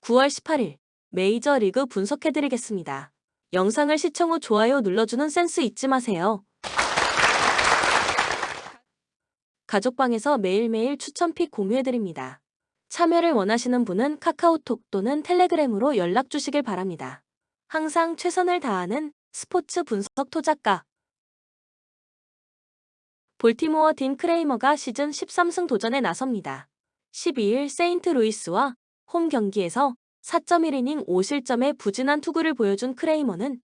9월 18일 메이저리그 분석해드리겠습니다. 영상을 시청 후 좋아요 눌러주는 센스 잊지 마세요. 가족방에서 매일매일 추천픽 공유해드립니다. 참여를 원하시는 분은 카카오톡 또는 텔레그램으로 연락 주시길 바랍니다. 항상 최선을 다하는 스포츠 분석 토작가 볼티모어 딘 크레이머가 시즌 13승 도전에 나섭니다. 12일 세인트루이스와 홈 경기에서 4.1이닝 5실점의 부진한 투구를 보여준 크레이머는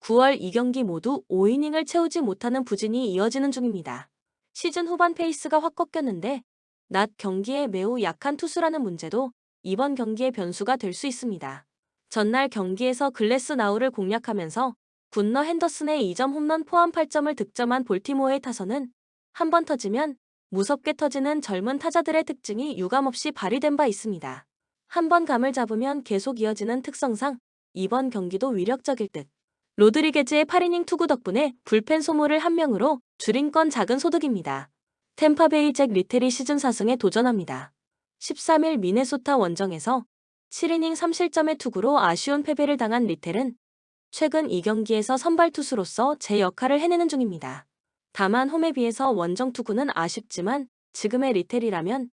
9월 2경기 모두 5이닝을 채우지 못하는 부진이 이어지는 중입니다. 시즌 후반 페이스가 확 꺾였는데 낮 경기에 매우 약한 투수라는 문제도 이번 경기의 변수가 될 수 있습니다. 전날 경기에서 글래스 나우를 공략하면서 굿너 핸더슨의 2점 홈런 포함 8점을 득점한 볼티모어의 타선은 한번 터지면 무섭게 터지는 젊은 타자들의 특징이 유감없이 발휘된 바 있습니다. 한번 감을 잡으면 계속 이어지는 특성상 이번 경기도 위력적일 듯. 로드리게즈의 8이닝 투구 덕분에 불펜 소모를 한 명으로 줄인 건 작은 소득입니다. 템파베이 잭 리텔이 시즌 4승에 도전합니다. 13일 미네소타 원정에서 7이닝 3실점의 투구로 아쉬운 패배를 당한 리텔은 최근 2경기에서 선발 투수로서 제 역할을 해내는 중입니다. 다만 홈에 비해서 원정 투구는 아쉽지만 지금의 리텔이라면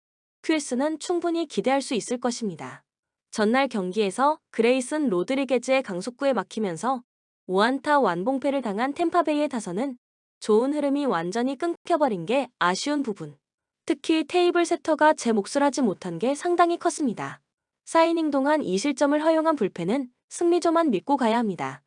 QS는 충분히 기대할 수 있을 것입니다. 전날 경기에서 그레이슨 로드리게즈의 강속구에 막히면서 5안타 완봉패를 당한 템파베이의 타선은 좋은 흐름이 완전히 끊겨버린 게 아쉬운 부분. 특히 테이블 세터가 제 몫을 하지 못한 게 상당히 컸습니다. 4이닝 동안 2실점을 허용한 불펜은 승리조만 믿고 가야 합니다.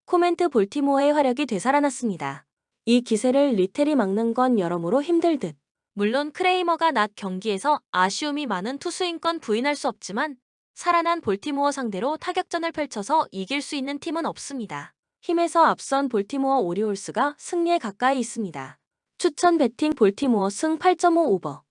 코멘트 볼티모어의 화력이 되살아났습니다. 이 기세를 리텔이 막는 건 여러모로 힘들 듯. 물론 크레이머가 낮 경기에서 아쉬움이 많은 투수인 건 부인할 수 없지만 살아난 볼티모어 상대로 타격전을 펼쳐서 이길 수 있는 팀은 없습니다. 힘에서 앞선 볼티모어 오리올스가 승리에 가까이 있습니다. 추천 배팅 볼티모어 승 8.5 오버.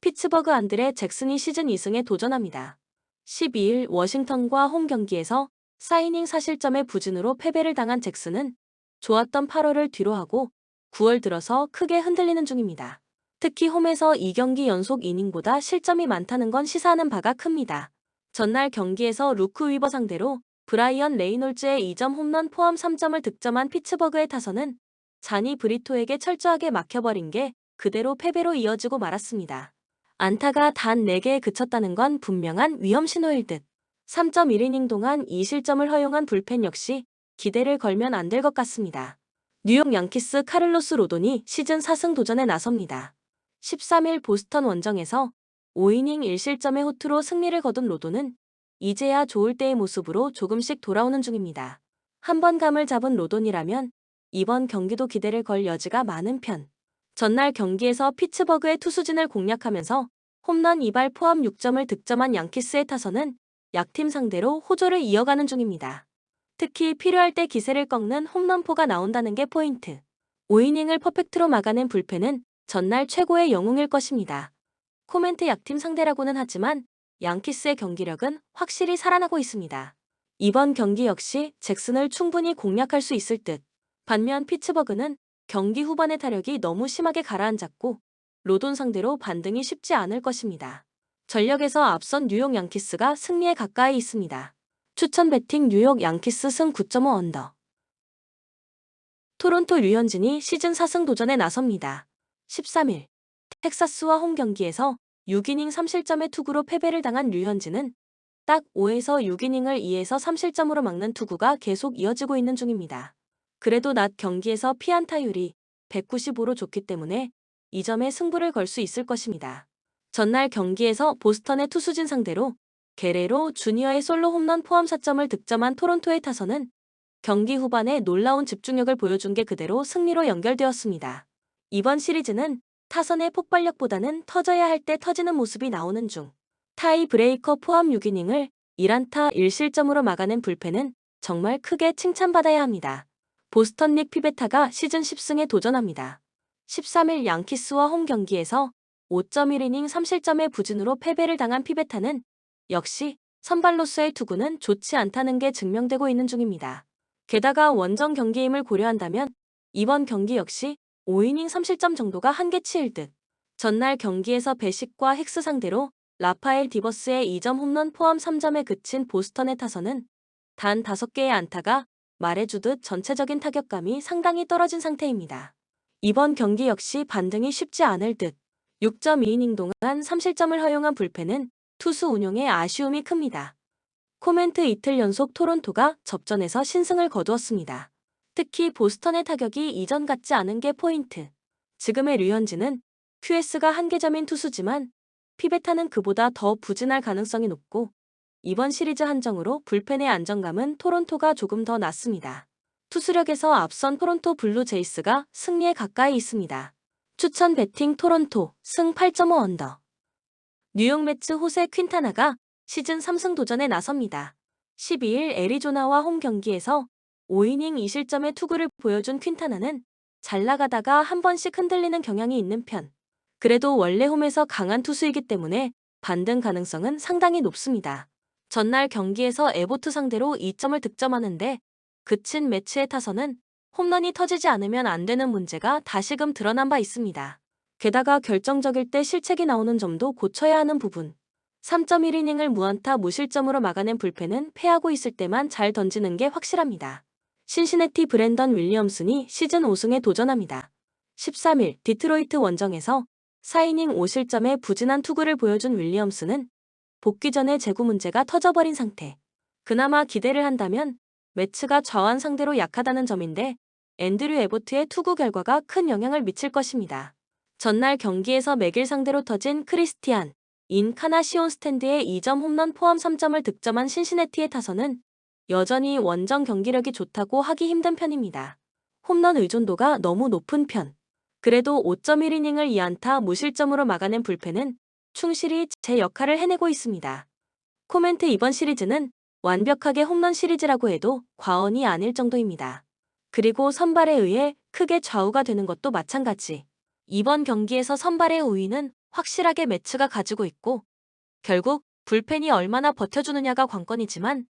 피츠버그 안드레 잭슨이 시즌 2승에 도전합니다. 12일 워싱턴과 홈 경기에서 4이닝 4실점의 부진으로 패배를 당한 잭슨은 좋았던 8월을 뒤로하고 9월 들어서 크게 흔들리는 중입니다. 특히 홈에서 2경기 연속 이닝보다 실점이 많다는 건 시사하는 바가 큽니다. 전날 경기에서 루크 위버 상대로 브라이언 레이놀즈의 2점 홈런 포함 3점을 득점한 피츠버그의 타선은 자니 브리토에게 철저하게 막혀버린 게 그대로 패배로 이어지고 말았습니다. 안타가 단 4개에 그쳤다는 건 분명한 위험 신호일 듯. 3.1이닝 동안 2실점을 허용한 불펜 역시 기대를 걸면 안 될 것 같습니다. 뉴욕 양키스 카를로스 로돈이 시즌 4승 도전에 나섭니다. 13일 보스턴 원정에서 5이닝 1실점의 호투로 승리를 거둔 로돈은 이제야 좋을 때의 모습으로 조금씩 돌아오는 중입니다. 한번 감을 잡은 로돈이라면 이번 경기도 기대를 걸 여지가 많은 편. 전날 경기에서 피츠버그의 투수진을 공략하면서 홈런 2발 포함 6점을 득점한 양키스의 타선은 약팀 상대로 호조를 이어가는 중입니다. 특히 필요할 때 기세를 꺾는 홈런포가 나온다는 게 포인트. 5이닝을 퍼펙트로 막아낸 불펜은 전날 최고의 영웅일 것입니다. 코멘트 약팀 상대라고는 하지만 양키스의 경기력은 확실히 살아나고 있습니다. 이번 경기 역시 잭슨을 충분히 공략할 수 있을 듯. 반면 피츠버그는 경기 후반의 타력이 너무 심하게 가라앉았고 로돈 상대로 반등이 쉽지 않을 것입니다. 전력에서 앞선 뉴욕 양키스가 승리에 가까이 있습니다. 추천 배팅 뉴욕 양키스 승 9.5 언더. 토론토 류현진이 시즌 4승 도전에 나섭니다. 13일 텍사스와 홈 경기에서 6이닝 3실점의 투구로 패배를 당한 류현진은 딱 5에서 6이닝을 2에서 3실점으로 막는 투구가 계속 이어지고 있는 중입니다. 그래도 낮 경기에서 피안타율이 195로 좋기 때문에 이 점에 승부를 걸 수 있을 것입니다. 전날 경기에서 보스턴의 투수진 상대로 게레로 주니어의 솔로 홈런 포함 4점을 득점한 토론토의 타선은 경기 후반에 놀라운 집중력을 보여준 게 그대로 승리로 연결되었습니다. 이번 시리즈는 타선의 폭발력보다는 터져야 할 때 터지는 모습이 나오는 중. 타이 브레이커 포함 6이닝을 1안타 1실점으로 막아낸 불펜은 정말 크게 칭찬받아야 합니다. 보스턴 닉 피베타가 시즌 10승에 도전합니다. 13일 양키스와 홈 경기에서 5.1이닝 3실점의 부진으로 패배를 당한 피베타는 역시 선발로서의 투구는 좋지 않다는 게 증명되고 있는 중입니다. 게다가 원정 경기임을 고려한다면 이번 경기 역시 5이닝 3실점 정도가 한계치일 듯. 전날 경기에서 베식과 헥스 상대로 라파엘 디버스의 2점 홈런 포함 3점에 그친 보스턴의 타선은 단 5개의 안타가 말해주듯 전체적인 타격감이 상당히 떨어진 상태입니다. 이번 경기 역시 반등이 쉽지 않을 듯 6.2이닝 동안 3실점을 허용한 불펜은 투수 운용에 아쉬움이 큽니다. 코멘트 이틀 연속 토론토가 접전에서 신승을 거두었습니다. 특히 보스턴의 타격이 이전 같지 않은 게 포인트. 지금의 류현진은 QS가 한계점인 투수지만 피베타는 그보다 더 부진할 가능성이 높고 이번 시리즈 한정으로 불펜의 안정감은 토론토가 조금 더 낮습니다. 투수력에서 앞선 토론토 블루 제이스가 승리에 가까이 있습니다. 추천 배팅 토론토 승 8.5 언더. 뉴욕 매츠 호세 퀸타나가 시즌 3승 도전에 나섭니다. 12일 애리조나와 홈 경기에서 5이닝 2실점의 투구를 보여준 퀸타나는 잘 나가다가 한 번씩 흔들리는 경향이 있는 편. 그래도 원래 홈에서 강한 투수이기 때문에 반등 가능성은 상당히 높습니다. 전날 경기에서 에보트 상대로 2점을 득점하는데 그친 매치의 타선은 홈런이 터지지 않으면 안 되는 문제가 다시금 드러난 바 있습니다. 게다가 결정적일 때 실책이 나오는 점도 고쳐야 하는 부분. 3.1이닝을 무안타 무실점으로 막아낸 불펜은 패하고 있을 때만 잘 던지는 게 확실합니다. 신시내티 브랜던 윌리엄슨이 시즌 5승에 도전합니다. 13일 디트로이트 원정에서 4이닝 5실점의 부진한 투구를 보여준 윌리엄슨은 복귀 전에 제구 문제가 터져버린 상태. 그나마 기대를 한다면 매츠가 좌완 상대로 약하다는 점인데 앤드류 에보트의 투구 결과가 큰 영향을 미칠 것입니다. 전날 경기에서 맥일 상대로 터진 크리스티안 인카나시온 스탠드의 2점 홈런 포함 3점을 득점한 신시내티의 타선은 여전히 원정 경기력이 좋다고 하기 힘든 편입니다. 홈런 의존도가 너무 높은 편. 그래도 5.1이닝을 2안타 무실점으로 막아낸 불펜은 충실히 제 역할을 해내고 있습니다. 코멘트 이번 시리즈는 완벽하게 홈런 시리즈라고 해도 과언이 아닐 정도입니다. 그리고 선발에 의해 크게 좌우가 되는 것도 마찬가지. 이번 경기에서 선발의 우위는 확실하게 매츠가 가지고 있고 결국 불펜이 얼마나 버텨주느냐가 관건이지만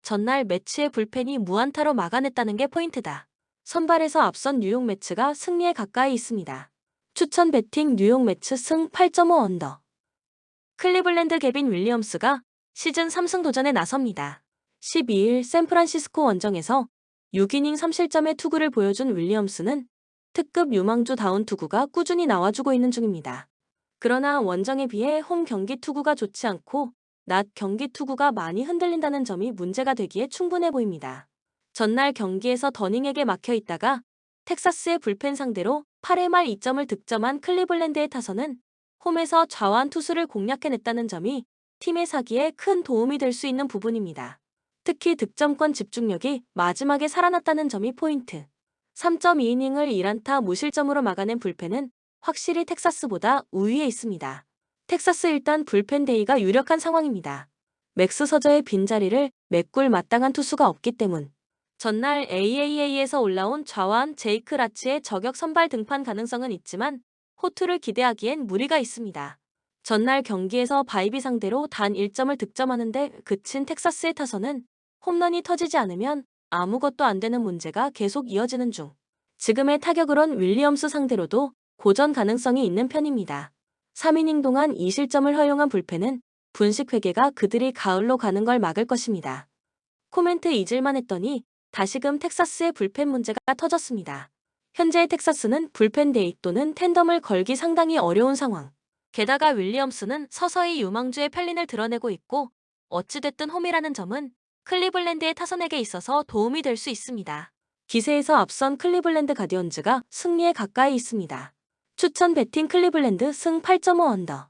전날 매치의 불펜이 무안타로 막아냈다는 게 포인트다. 선발에서 앞선 뉴욕 매츠가 승리에 가까이 있습니다. 추천 배팅 뉴욕 매츠 승 8.5 언더. 클리블랜드 개빈 윌리엄스가 시즌 3승 도전에 나섭니다. 12일 샌프란시스코 원정에서 6이닝 3실점의 투구를 보여준 윌리엄스는 특급 유망주다운 투구가 꾸준히 나와주고 있는 중입니다. 그러나 원정에 비해 홈 경기 투구가 좋지 않고 낮 경기 투구가 많이 흔들린다는 점이 문제가 되기에 충분해 보입니다. 전날 경기에서 더닝에게 막혀 있다가 텍사스의 불펜 상대로 8회 말 2점을 득점한 클리블랜드의 타선은 홈에서 좌완 투수를 공략해냈다는 점이 팀의 사기에 큰 도움이 될 수 있는 부분입니다. 특히 득점권 집중력이 마지막에 살아났다는 점이 포인트. 3.2이닝을 1안타 무실점으로 막아낸 불펜은 확실히 텍사스보다 우위에 있습니다. 텍사스 일단 불펜 데이가 유력한 상황입니다. 맥스 서저의 빈자리를 메꿀 마땅한 투수가 없기 때문. 전날 AAA에서 올라온 좌완 제이크 라치의 저격 선발 등판 가능성은 있지만 호투를 기대하기엔 무리가 있습니다. 전날 경기에서 바이비 상대로 단 1점을 득점하는데 그친 텍사스의 타선은 홈런이 터지지 않으면 아무것도 안 되는 문제가 계속 이어지는 중. 지금의 타격으론 윌리엄스 상대로도 고전 가능성이 있는 편입니다. 3이닝 동안 2실점을 허용한 불펜은 분식 회계가 그들이 가을로 가는 걸 막을 것입니다. 코멘트 잊을만 했더니 다시금 텍사스의 불펜 문제가 터졌습니다. 현재의 텍사스는 불펜 데이 또는 텐덤을 걸기 상당히 어려운 상황. 게다가 윌리엄스는 서서히 유망주의 편린을 드러내고 있고 어찌됐든 홈이라는 점은 클리블랜드의 타선에게 있어서 도움이 될 수 있습니다. 기세에서 앞선 클리블랜드 가디언즈가 승리에 가까이 있습니다. 추천 배팅 클리블랜드 승 8.5 언더.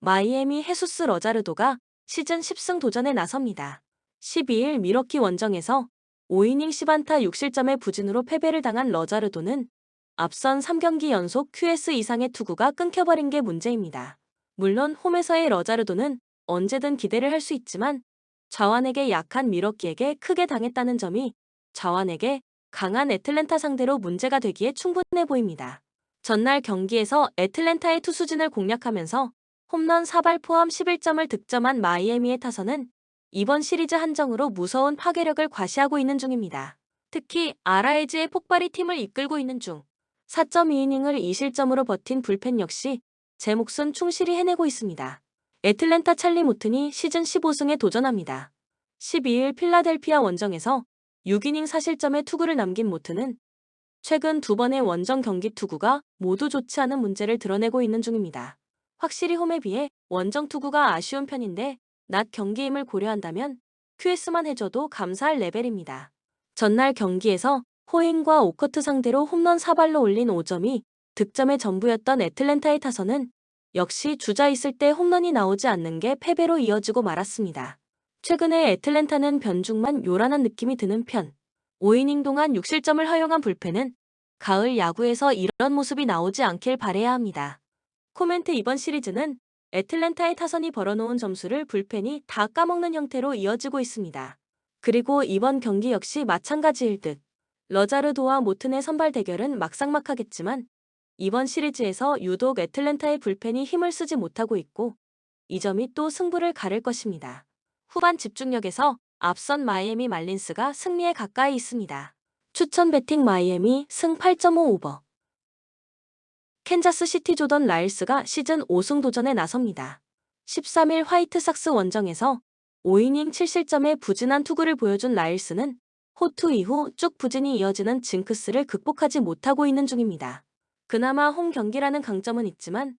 마이애미 헤수스 러자르도가 시즌 10승 도전에 나섭니다. 12일 미러키 원정에서 5이닝 10안타 6실점의 부진으로 패배를 당한 러자르도는 앞선 3경기 연속 QS 이상의 투구가 끊겨버린 게 문제입니다. 물론 홈에서의 러자르도는 언제든 기대를 할 수 있지만 좌완에게 약한 미러키에게 크게 당했다는 점이 좌완에게 강한 애틀랜타 상대로 문제가 되기에 충분해 보입니다. 전날 경기에서 애틀랜타의 투수진을 공략하면서 홈런 4발 포함 11점을 득점한 마이애미의 타선은 이번 시리즈 한정으로 무서운 파괴력을 과시하고 있는 중입니다. 특히 아라에즈의 폭발이 팀을 이끌고 있는 중 4.2이닝을 2실점으로 버틴 불펜 역시 제 몫은 충실히 해내고 있습니다. 애틀랜타 찰리 모튼이 시즌 15승에 도전합니다. 12일 필라델피아 원정에서 6이닝 4실점의 투구를 남긴 모튼은 최근 두 번의 원정 경기 투구가 모두 좋지 않은 문제를 드러내고 있는 중입니다. 확실히 홈에 비해 원정 투구가 아쉬운 편인데 낮 경기임을 고려한다면 QS만 해줘도 감사할 레벨입니다. 전날 경기에서 호잉과 오커트 상대로 홈런 4발로 올린 5점이 득점의 전부였던 애틀랜타의 타선은 역시 주자 있을 때 홈런이 나오지 않는 게 패배로 이어지고 말았습니다. 최근에 애틀랜타는 변죽만 요란한 느낌이 드는 편. 5이닝 동안 6실점을 허용한 불펜은 가을 야구에서 이런 모습이 나오지 않길 바라야 합니다. 코멘트 이번 시리즈는 애틀랜타의 타선이 벌어놓은 점수를 불펜이 다 까먹는 형태로 이어지고 있습니다. 그리고 이번 경기 역시 마찬가지일 듯. 러자르도와 모튼의 선발 대결은 막상막하겠지만 이번 시리즈에서 유독 애틀랜타의 불펜이 힘을 쓰지 못하고 있고 이 점이 또 승부를 가를 것입니다. 후반 집중력에서 앞선 마이애미 말린스가 승리에 가까이 있습니다. 추천 배팅 마이애미 승 8.5 오버. 캔자스 시티 조던 라일스가 시즌 5승 도전에 나섭니다. 13일 화이트삭스 원정에서 5이닝 7실점의 부진한 투구를 보여준 라일스는 호투 이후 쭉 부진이 이어지는 징크스를 극복하지 못하고 있는 중입니다. 그나마 홈 경기라는 강점은 있지만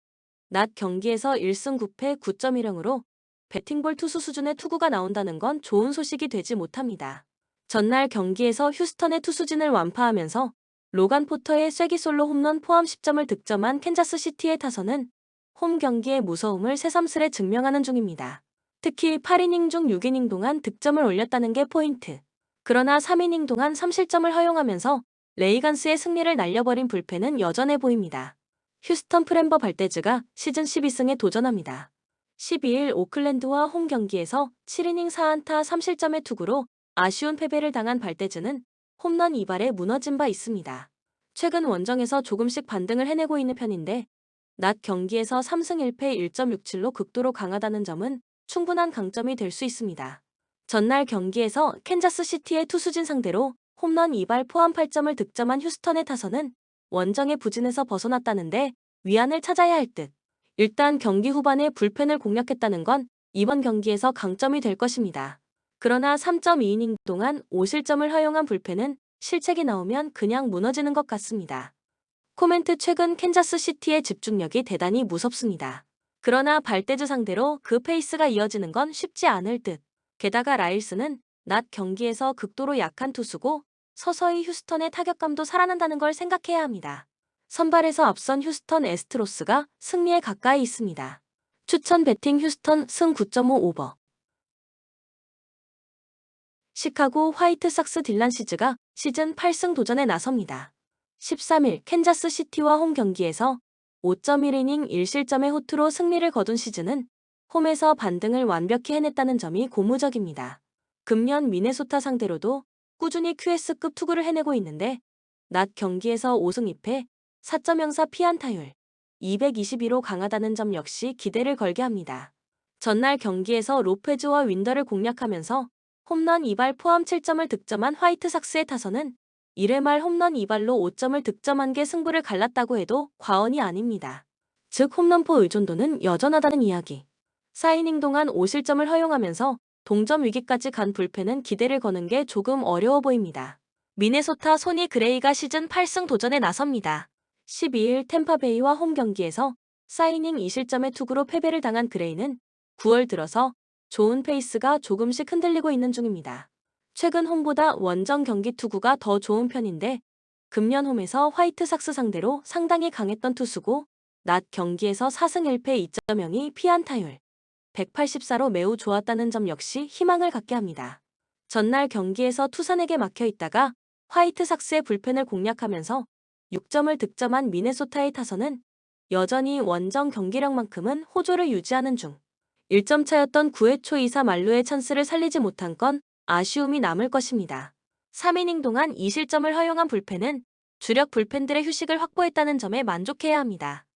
낮 경기에서 1승 9패 9.10으로 배팅볼 투수 수준의 투구가 나온다는 건 좋은 소식이 되지 못합니다. 전날 경기에서 휴스턴의 투수진을 완파하면서 로간 포터의 쐐기솔로 홈런 포함 10점을 득점한 캔자스시티의 타선은 홈 경기의 무서움을 새삼스레 증명하는 중입니다. 특히 8이닝 중 6이닝 동안 득점을 올렸다는 게 포인트. 그러나 3이닝 동안 3실점을 허용하면서 레이간스의 승리를 날려버린 불펜은 여전해 보입니다. 휴스턴 프렘버 발데즈가 시즌 12승에 도전합니다. 12일 오클랜드와 홈 경기에서 7이닝 4안타 3실점의 투구로 아쉬운 패배를 당한 발데즈는 홈런 2발에 무너진 바 있습니다. 최근 원정에서 조금씩 반등을 해내고 있는 편인데 낮 경기에서 3승 1패 1.67로 극도로 강하다는 점은 충분한 강점이 될 수 있습니다. 전날 경기에서 캔자스시티의 투수진 상대로 홈런 2발 포함 8점을 득점한 휴스턴의 타선은 원정의 부진에서 벗어났다는데 위안을 찾아야 할 듯. 일단 경기 후반에 불펜을 공략했다는 건 이번 경기에서 강점이 될 것입니다. 그러나 3.2이닝 동안 5실점을 허용한 불펜은 실책이 나오면 그냥 무너지는 것 같습니다. 코멘트 최근 캔자스시티의 집중력이 대단히 무섭습니다. 그러나 발데즈 상대로 그 페이스가 이어지는 건 쉽지 않을 듯. 게다가 라일스는 낮 경기에서 극도로 약한 투수고 서서히 휴스턴의 타격감도 살아난다는 걸 생각해야 합니다. 선발에서 앞선 휴스턴 애스트로스가 승리에 가까이 있습니다. 추천 배팅 휴스턴 승 9.5 오버. 시카고 화이트삭스 딜란 시즈가 시즌 8승 도전에 나섭니다. 13일 캔자스 시티와 홈 경기에서 5.1이닝 1실점의 호투로 승리를 거둔 시즈는 홈에서 반등을 완벽히 해냈다는 점이 고무적입니다. 금년 미네소타 상대로도 꾸준히 QS급 투구를 해내고 있는데 낮 경기에서 5승 2패 4.04 피안타율 222로 강하다는 점 역시 기대를 걸게 합니다. 전날 경기에서 로페즈와 윈더를 공략하면서 홈런 2발 포함 7점을 득점한 화이트삭스의 타선은 1회 말 홈런 2발로 5점을 득점한 게 승부를 갈랐다고 해도 과언이 아닙니다. 즉 홈런포 의존도는 여전하다는 이야기. 4이닝 동안 5실점을 허용하면서 동점 위기까지 간 불펜은 기대를 거는 게 조금 어려워 보입니다. 미네소타 소니 그레이가 시즌 8승 도전에 나섭니다. 12일 템파베이와 홈 경기에서 4이닝 2실점의 투구로 패배를 당한 그레이는 9월 들어서 좋은 페이스가 조금씩 흔들리고 있는 중입니다. 최근 홈보다 원정 경기 투구가 더 좋은 편인데 금년 홈에서 화이트삭스 상대로 상당히 강했던 투수고 낮 경기에서 4승 1패 2.02 피안타율 184로 매우 좋았다는 점 역시 희망을 갖게 합니다. 전날 경기에서 투산에게 막혀 있다가 화이트삭스의 불펜을 공략하면서 6점을 득점한 미네소타의 타선은 여전히 원정 경기력만큼은 호조를 유지하는 중. 1점 차였던 9회 초 2사 만루의 찬스를 살리지 못한 건 아쉬움이 남을 것입니다. 3이닝 동안 2실점을 허용한 불펜은 주력 불펜들의 휴식을 확보했다는 점에 만족해야 합니다.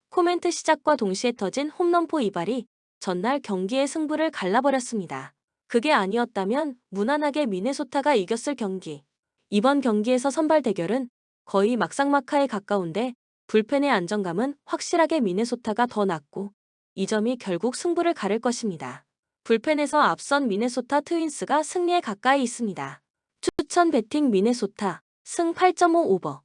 코멘트 시작과 동시에 터진 홈런포 2발이 전날 경기의 승부를 갈라버렸습니다. 그게 아니었다면 무난하게 미네소타가 이겼을 경기. 이번 경기에서 선발 대결은 거의 막상막하에 가까운데 불펜의 안정감은 확실하게 미네소타가 더 낮고 이 점이 결국 승부를 가를 것입니다. 불펜에서 앞선 미네소타 트윈스가 승리에 가까이 있습니다. 추천 배팅 미네소타 승 8.5 오버.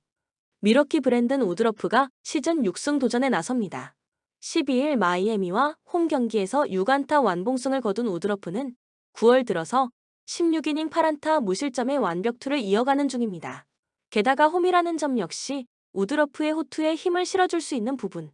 미러키 브랜든 우드러프가 시즌 6승 도전에 나섭니다. 12일 마이애미와 홈 경기에서 6안타 완봉승을 거둔 우드러프는 9월 들어서 16이닝 8안타 무실점의 완벽투를 이어가는 중입니다. 게다가 홈이라는 점 역시 우드러프의 호투에 힘을 실어줄 수 있는 부분.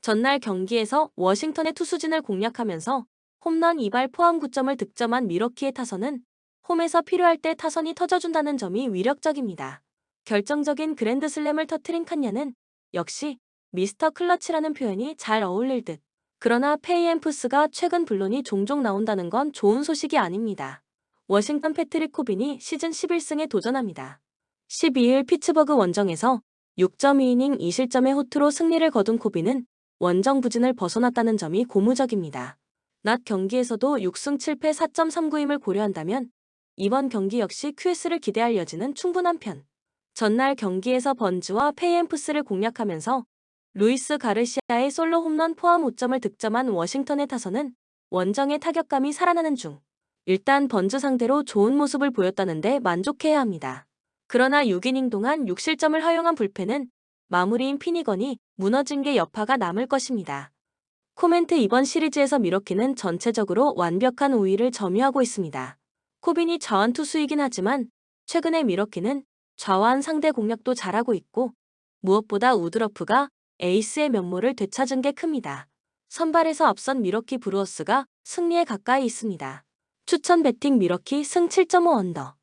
전날 경기에서 워싱턴의 투수진을 공략하면서 홈런 2발 포함 9점을 득점한 미러키의 타선은 홈에서 필요할 때 타선이 터져준다는 점이 위력적입니다. 결정적인 그랜드슬램을 터트린 칸야는 역시 미스터 클러치라는 표현이 잘 어울릴 듯. 그러나 페이앰프스가 최근 불론이 종종 나온다는 건 좋은 소식이 아닙니다. 워싱턴 패트릭 코빈이 시즌 11승에 도전합니다. 12일 피츠버그 원정에서 6.2이닝 2실점의 호투로 승리를 거둔 코빈은 원정 부진을 벗어났다는 점이 고무적입니다. 낮 경기에서도 6승 7패 4.39임을 고려한다면 이번 경기 역시 QS를 기대할 여지는 충분한 편. 전날 경기에서 번즈와 페이앰프스를 공략하면서 루이스 가르시아의 솔로 홈런 포함 5점을 득점한 워싱턴의 타선은 원정의 타격감이 살아나는 중. 일단 번즈 상대로 좋은 모습을 보였다는데 만족해야 합니다. 그러나 6이닝 동안 6실점을 허용한 불펜은 마무리인 피니건이 무너진 게 여파가 남을 것입니다. 코멘트 이번 시리즈에서 미러키는 전체적으로 완벽한 우위를 점유하고 있습니다. 코빈이 좌완 투수이긴 하지만 최근에 미러키는 좌완 상대 공략도 잘하고 있고 무엇보다 우드러프가 에이스의 면모를 되찾은 게 큽니다. 선발에서 앞선 미러키 브루어스가 승리에 가까이 있습니다. 추천 배팅 미러키 승 7.5 언더.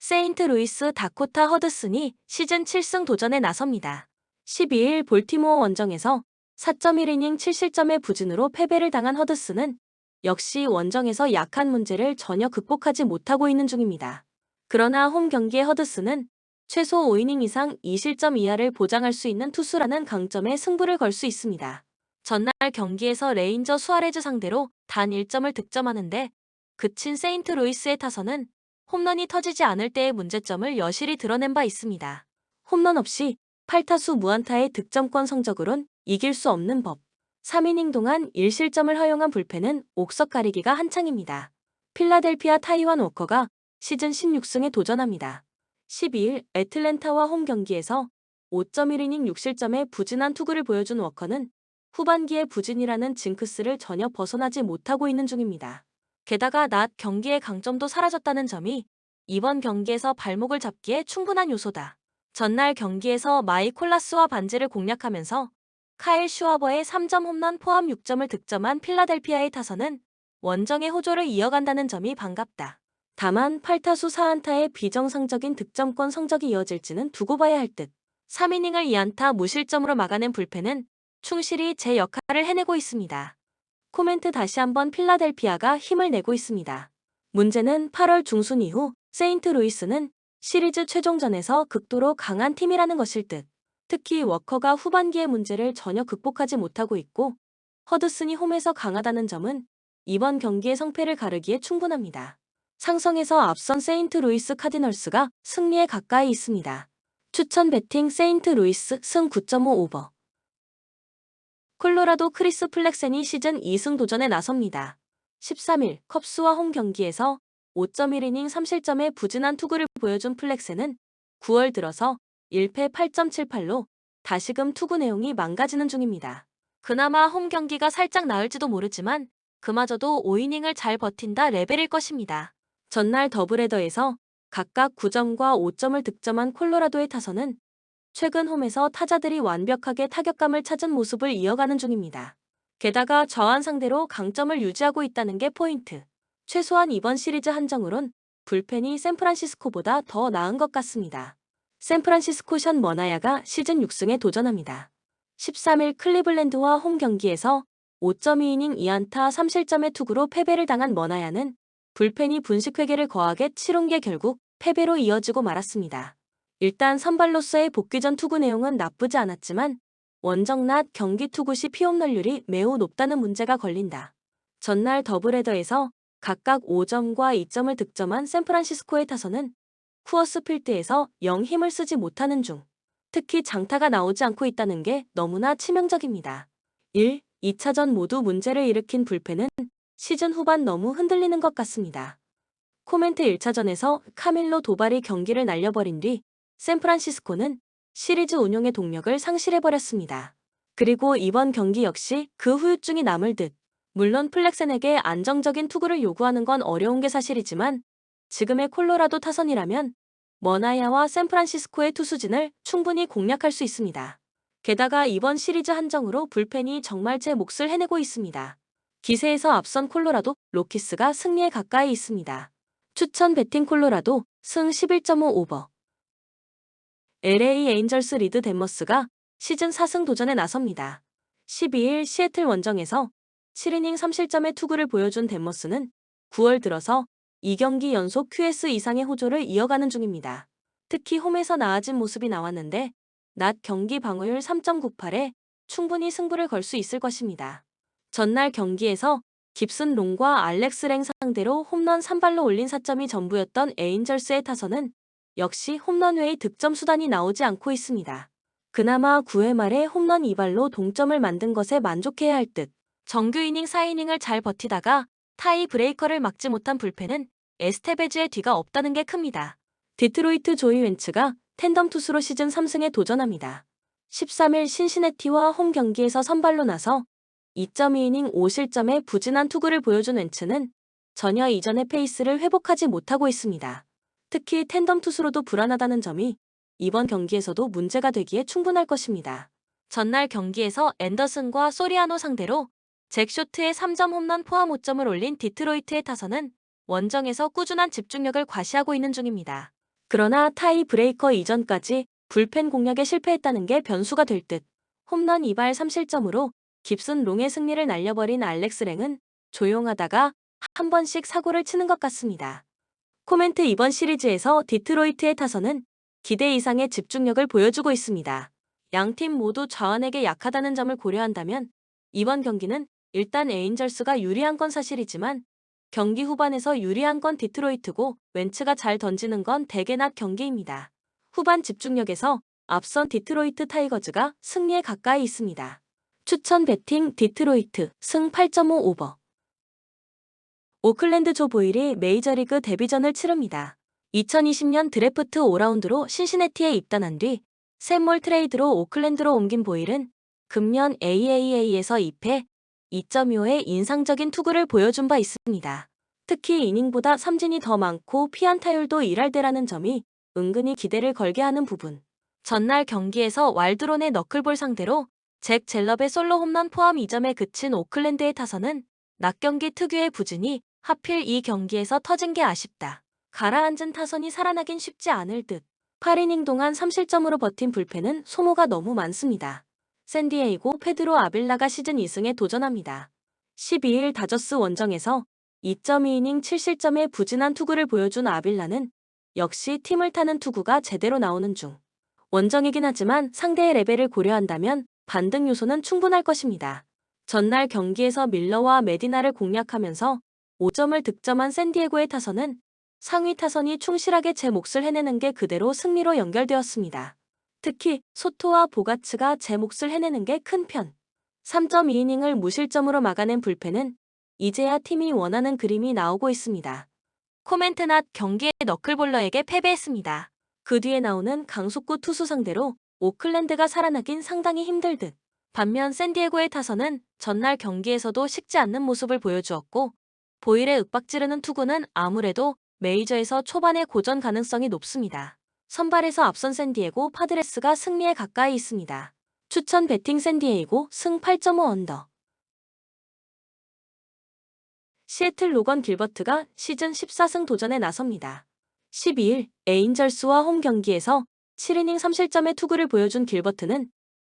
세인트루이스 다코타 허드슨이 시즌 7승 도전에 나섭니다. 12일 볼티모어 원정에서 4.1이닝 7실점의 부진으로 패배를 당한 허드슨은 역시 원정에서 약한 문제를 전혀 극복하지 못하고 있는 중입니다. 그러나 홈 경기의 허드슨은 최소 5이닝 이상 2실점 이하를 보장할 수 있는 투수라는 강점에 승부를 걸 수 있습니다. 전날 경기에서 레인저 수아레즈 상대로 단 1점을 득점하는데 그친 세인트루이스의 타선은 홈런이 터지지 않을 때의 문제점을 여실히 드러낸 바 있습니다. 홈런 없이 8타수 무안타의 득점권 성적으론 이길 수 없는 법. 3이닝 동안 1실점을 허용한 불펜은 옥석 가리기가 한창입니다. 필라델피아 타이완 워커가 시즌 16승에 도전합니다. 12일 애틀랜타와 홈 경기에서 5.1이닝 6실점의 부진한 투구를 보여준 워커는 후반기의 부진이라는 징크스를 전혀 벗어나지 못하고 있는 중입니다. 게다가 낮 경기의 강점도 사라졌다는 점이 이번 경기에서 발목을 잡기에 충분한 요소다. 전날 경기에서 마이 콜라스와 반지를 공략하면서 카일 슈와버의 3점 홈런 포함 6점을 득점한 필라델피아의 타선은 원정의 호조를 이어간다는 점이 반갑다. 다만 8타수 4안타의 비정상적인 득점권 성적이 이어질지는 두고 봐야 할 듯. 3이닝을 2안타 무실점으로 막아낸 불펜은 충실히 제 역할을 해내고 있습니다. 코멘트 다시 한번 필라델피아가 힘을 내고 있습니다. 문제는 8월 중순 이후 세인트루이스는 시리즈 최종전에서 극도로 강한 팀이라는 것일 듯. 특히 워커가 후반기의 문제를 전혀 극복하지 못하고 있고 허드슨이 홈에서 강하다는 점은 이번 경기의 성패를 가르기에 충분합니다. 상성에서 앞선 세인트루이스 카디널스가 승리에 가까이 있습니다. 추천 배팅 세인트루이스 승 9.5 오버. 콜로라도 크리스 플렉센이 시즌 2승 도전에 나섭니다. 13일 컵스와 홈 경기에서 5.1이닝 3실점의 부진한 투구를 보여준 플렉센은 9월 들어서 1패 8.78로 다시금 투구 내용이 망가지는 중입니다. 그나마 홈 경기가 살짝 나을지도 모르지만 그마저도 5이닝을 잘 버틴다 레벨일 것입니다. 전날 더블헤더에서 각각 9점과 5점을 득점한 콜로라도의 타선은 최근 홈에서 타자들이 완벽하게 타격감을 찾은 모습을 이어가는 중입니다. 게다가 저한 상대로 강점을 유지하고 있다는 게 포인트. 최소한 이번 시리즈 한정으론 불펜이 샌프란시스코보다 더 나은 것 같습니다. 샌프란시스코 션 머나야가 시즌 6승에 도전합니다. 13일 클리블랜드와 홈 경기에서 5.2이닝 2안타 3실점의 투구로 패배를 당한 머나야는 불펜이 분식회계를 거하게 치룬 게 결국 패배로 이어지고 말았습니다. 일단 선발로서의 복귀 전 투구 내용은 나쁘지 않았지만 원정 낮 경기 투구 시 피홈런율이 매우 높다는 문제가 걸린다. 전날 더블헤더에서 각각 5점과 2점을 득점한 샌프란시스코의 타선은 쿠어스 필드에서 영 힘을 쓰지 못하는 중. 특히 장타가 나오지 않고 있다는 게 너무나 치명적입니다. 1. 2차전 모두 문제를 일으킨 불펜은 시즌 후반 너무 흔들리는 것 같습니다. 코멘트 1차전에서 카밀로 도발이 경기를 날려버린 뒤 샌프란시스코는 시리즈 운용의 동력을 상실해버렸습니다. 그리고 이번 경기 역시 그 후유증이 남을 듯. 물론 플렉센에게 안정적인 투구를 요구하는 건 어려운 게 사실이지만 지금의 콜로라도 타선이라면 머나야와 샌프란시스코의 투수진을 충분히 공략할 수 있습니다. 게다가 이번 시리즈 한정으로 불펜이 정말 제 몫을 해내고 있습니다. 기세에서 앞선 콜로라도 로키스가 승리에 가까이 있습니다. 추천 배팅 콜로라도 승 11.5 오버. LA 에인절스 리드 댄머스가 시즌 4승 도전에 나섭니다. 12일 시애틀 원정에서 7이닝 3실점의 투구를 보여준 댄머스는 9월 들어서 2경기 연속 QS 이상의 호조를 이어가는 중입니다. 특히 홈에서 나아진 모습이 나왔는데 낮 경기 방어율 3.98에 충분히 승부를 걸 수 있을 것입니다. 전날 경기에서 깁슨 롱과 알렉스 랭 상대로 홈런 3발로 올린 4점이 전부였던 에인절스의 타선은 역시 홈런 외의 득점 수단이 나오지 않고 있습니다. 그나마 9회 말에 홈런 2발로 동점을 만든 것에 만족해야 할 듯. 정규 이닝 4이닝을 잘 버티다가 타이 브레이커를 막지 못한 불펜은 에스테베즈의 뒤가 없다는 게 큽니다. 디트로이트 조이 웬츠가 텐덤 투수로 시즌 3승에 도전합니다. 13일 신시내티와 홈 경기에서 선발로 나서 2.2이닝 5실점의 부진한 투구를 보여준 웬츠는 전혀 이전의 페이스를 회복하지 못하고 있습니다. 특히 텐덤 투수로도 불안하다는 점이 이번 경기에서도 문제가 되기에 충분할 것입니다. 전날 경기에서 앤더슨과 소리아노 상대로 잭 쇼트의 3점 홈런 포함 5점을 올린 디트로이트의 타선은 원정에서 꾸준한 집중력을 과시하고 있는 중입니다. 그러나 타이 브레이커 이전까지 불펜 공략에 실패했다는 게 변수가 될 듯. 홈런 2발 3실점으로 깁슨 롱의 승리를 날려버린 알렉스 랭은 조용하다가 한 번씩 사고를 치는 것 같습니다. 코멘트 이번 시리즈에서 디트로이트의 타선은 기대 이상의 집중력을 보여주고 있습니다. 양팀 모두 좌완에게 약하다는 점을 고려한다면 이번 경기는 일단 에인절스가 유리한 건 사실이지만 경기 후반에서 유리한 건 디트로이트고 웬츠가 잘 던지는 건 대개 낮 경기입니다. 후반 집중력에서 앞선 디트로이트 타이거즈가 승리에 가까이 있습니다. 추천 배팅 디트로이트 승 8.5 오버. 오클랜드 조 보일이 메이저리그 데뷔전을 치릅니다. 2020년 드래프트 5라운드로 신시내티에 입단한 뒤 샘몰 트레이드로 오클랜드로 옮긴 보일은 금년 AAA에서 2패 2.25의 인상적인 투구를 보여준 바 있습니다. 특히 이닝보다 삼진이 더 많고 피안타율도 1할대라는 점이 은근히 기대를 걸게 하는 부분. 전날 경기에서 왈드론의 너클볼 상대로 잭 젤럽의 솔로 홈런 포함 2점에 그친 오클랜드의 타선은 낮 경기 특유의 부진이 하필 이 경기에서 터진 게 아쉽다. 가라앉은 타선이 살아나긴 쉽지 않을 듯. 8이닝 동안 3실점으로 버틴 불펜은 소모가 너무 많습니다. 샌디에이고 페드로 아빌라가 시즌 2승에 도전합니다. 12일 다저스 원정에서 2.2이닝 7실점의 부진한 투구를 보여준 아빌라는 역시 팀을 타는 투구가 제대로 나오는 중. 원정이긴 하지만 상대의 레벨을 고려한다면 반등 요소는 충분할 것입니다. 전날 경기에서 밀러와 메디나를 공략하면서 5점을 득점한 샌디에고의 타선은 상위 타선이 충실하게 제 몫을 해내는 게 그대로 승리로 연결되었습니다. 특히 소토와 보가츠가 제 몫을 해내는 게 큰 편. 3.2이닝을 무실점으로 막아낸 불펜은 이제야 팀이 원하는 그림이 나오고 있습니다. 코멘트 낮 경기에 너클볼러에게 패배했습니다. 그 뒤에 나오는 강속구 투수 상대로 오클랜드가 살아나긴 상당히 힘들 듯. 반면 샌디에고의 타선은 전날 경기에서도 식지 않는 모습을 보여주었고 보일의 윽박지르는 투구는 아무래도 메이저에서 초반의 고전 가능성이 높습니다. 선발에서 앞선 샌디에고 파드레스가 승리에 가까이 있습니다. 추천 배팅 샌디에이고 승 8.5 언더. 시애틀 로건 길버트가 시즌 14승 도전에 나섭니다. 12일 에인절스와 홈 경기에서 7이닝 3실점의 투구를 보여준 길버트는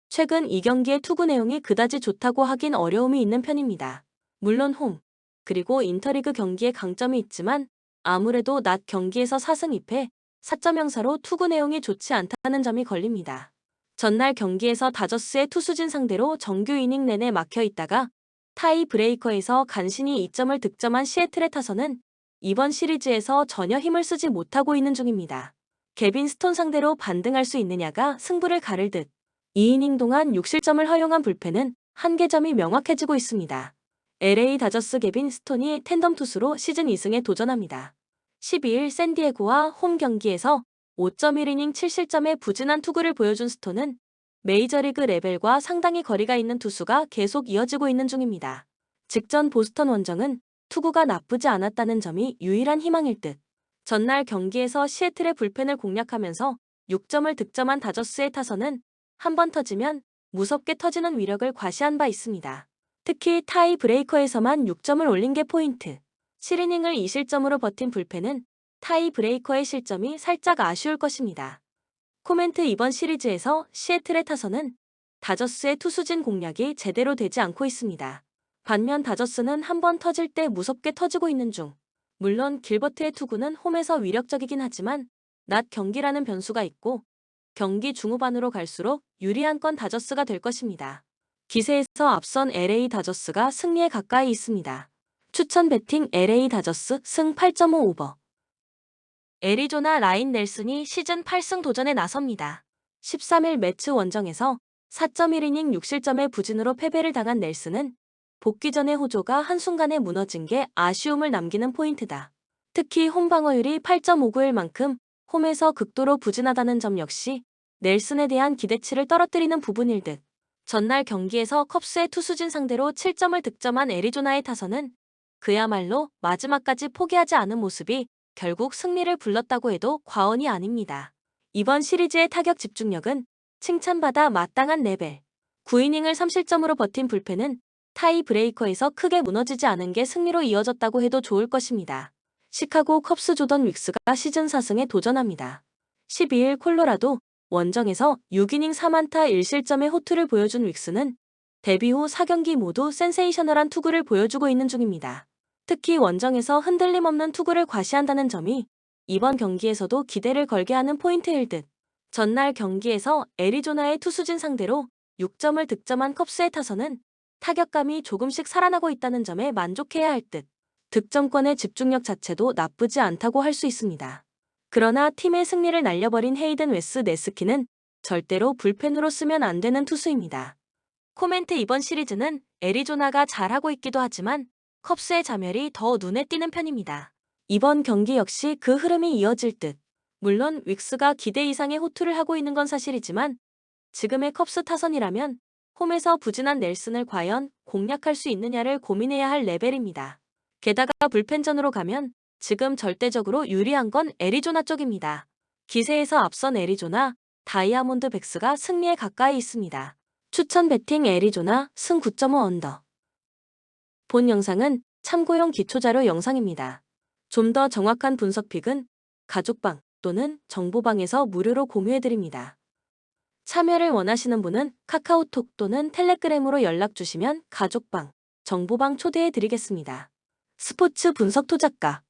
최근 이 경기의 투구 내용이 그다지 좋다고 하긴 어려움이 있는 편입니다. 물론 홈, 그리고 인터리그 경기에 강점이 있지만 아무래도 낮 경기에서 4승 2패 4.0사로 투구 내용이 좋지 않다는 점이 걸립니다. 전날 경기에서 다저스의 투수진 상대로 정규 이닝 내내 막혀 있다가 타이 브레이커에서 간신히 2점을 득점한 시애틀의 타선은 이번 시리즈에서 전혀 힘을 쓰지 못하고 있는 중입니다. 개빈 스톤 상대로 반등할 수 있느냐가 승부를 가를 듯 2이닝 동안 6실점을 허용한 불펜은 한계점이 명확해지고 있습니다. LA 다저스 개빈 스톤이 텐덤 투수로 시즌 2승에 도전합니다. 12일 샌디에고와 홈 경기에서 5.1이닝 7실점의 부진한 투구를 보여준 스톤은 메이저리그 레벨과 상당히 거리가 있는 투수가 계속 이어지고 있는 중입니다. 직전 보스턴 원정은 투구가 나쁘지 않았다는 점이 유일한 희망일 듯. 전날 경기에서 시애틀의 불펜을 공략하면서 6점을 득점한 다저스의 타선은 한 번 터지면 무섭게 터지는 위력을 과시한 바 있습니다. 특히 타이 브레이커에서만 6점을 올린 게 포인트. 7이닝을 2실점으로 버틴 불펜은 타이 브레이커의 실점이 살짝 아쉬울 것입니다. 코멘트 이번 시리즈에서 시애틀의 타선은 다저스의 투수진 공략이 제대로 되지 않고 있습니다. 반면 다저스는 한 번 터질 때 무섭게 터지고 있는 중. 물론 길버트의 투구는 홈에서 위력적이긴 하지만 낮 경기라는 변수가 있고 경기 중후반으로 갈수록 유리한 건 다저스가 될 것입니다. 기세에서 앞선 LA 다저스가 승리에 가까이 있습니다. 추천 배팅 LA 다저스 승 8.5 오버. 애리조나 라인 넬슨이 시즌 8승 도전에 나섭니다. 13일 매츠 원정에서 4.1이닝 6실점의 부진으로 패배를 당한 넬슨은 복귀 전의 호조가 한순간에 무너진 게 아쉬움을 남기는 포인트다. 특히 홈 방어율이 8.591 만큼 홈에서 극도로 부진하다는 점 역시 넬슨에 대한 기대치를 떨어뜨리는 부분일 듯. 전날 경기에서 컵스의 투수진 상대로 7점을 득점한 애리조나의 타선은 그야말로 마지막까지 포기하지 않은 모습이 결국 승리를 불렀다고 해도 과언이 아닙니다. 이번 시리즈의 타격 집중력은 칭찬받아 마땅한 레벨. 9이닝을 3실점으로 버틴 불펜은 타이 브레이커에서 크게 무너지지 않은 게 승리로 이어졌다고 해도 좋을 것입니다. 시카고 컵스 조던 윅스가 시즌 4승에 도전합니다. 12일 콜로라도 원정에서 6이닝 4안타 1실점의 호투를 보여준 윅스는 데뷔 후 4경기 모두 센세이셔널한 투구를 보여주고 있는 중입니다. 특히 원정에서 흔들림 없는 투구를 과시한다는 점이 이번 경기에서도 기대를 걸게 하는 포인트일 듯. 전날 경기에서 애리조나의 투수진 상대로 6점을 득점한 컵스의 타선은 타격감이 조금씩 살아나고 있다는 점에 만족해야 할 듯. 득점권의 집중력 자체도 나쁘지 않다고 할 수 있습니다. 그러나 팀의 승리를 날려버린 헤이든 웨스 네스키는 절대로 불펜으로 쓰면 안 되는 투수입니다. 코멘트 이번 시리즈는 애리조나가 잘하고 있기도 하지만 컵스의 자멸이 더 눈에 띄는 편입니다. 이번 경기 역시 그 흐름이 이어질 듯. 물론 윅스가 기대 이상의 호투를 하고 있는 건 사실이지만 지금의 컵스 타선이라면 홈에서 부진한 넬슨을 과연 공략할 수 있느냐를 고민해야 할 레벨입니다. 게다가 불펜전으로 가면 지금 절대적으로 유리한 건 애리조나 쪽입니다. 기세에서 앞선 애리조나, 다이아몬드백스가 승리에 가까이 있습니다. 추천 배팅 애리조나 승 9.5 언더. 본 영상은 참고용 기초자료 영상입니다. 좀 더 정확한 분석 픽은 가족방 또는 정보방에서 무료로 공유해드립니다. 참여를 원하시는 분은 카카오톡 또는 텔레그램으로 연락 주시면 가족방, 정보방 초대해드리겠습니다. 스포츠 분석 토작가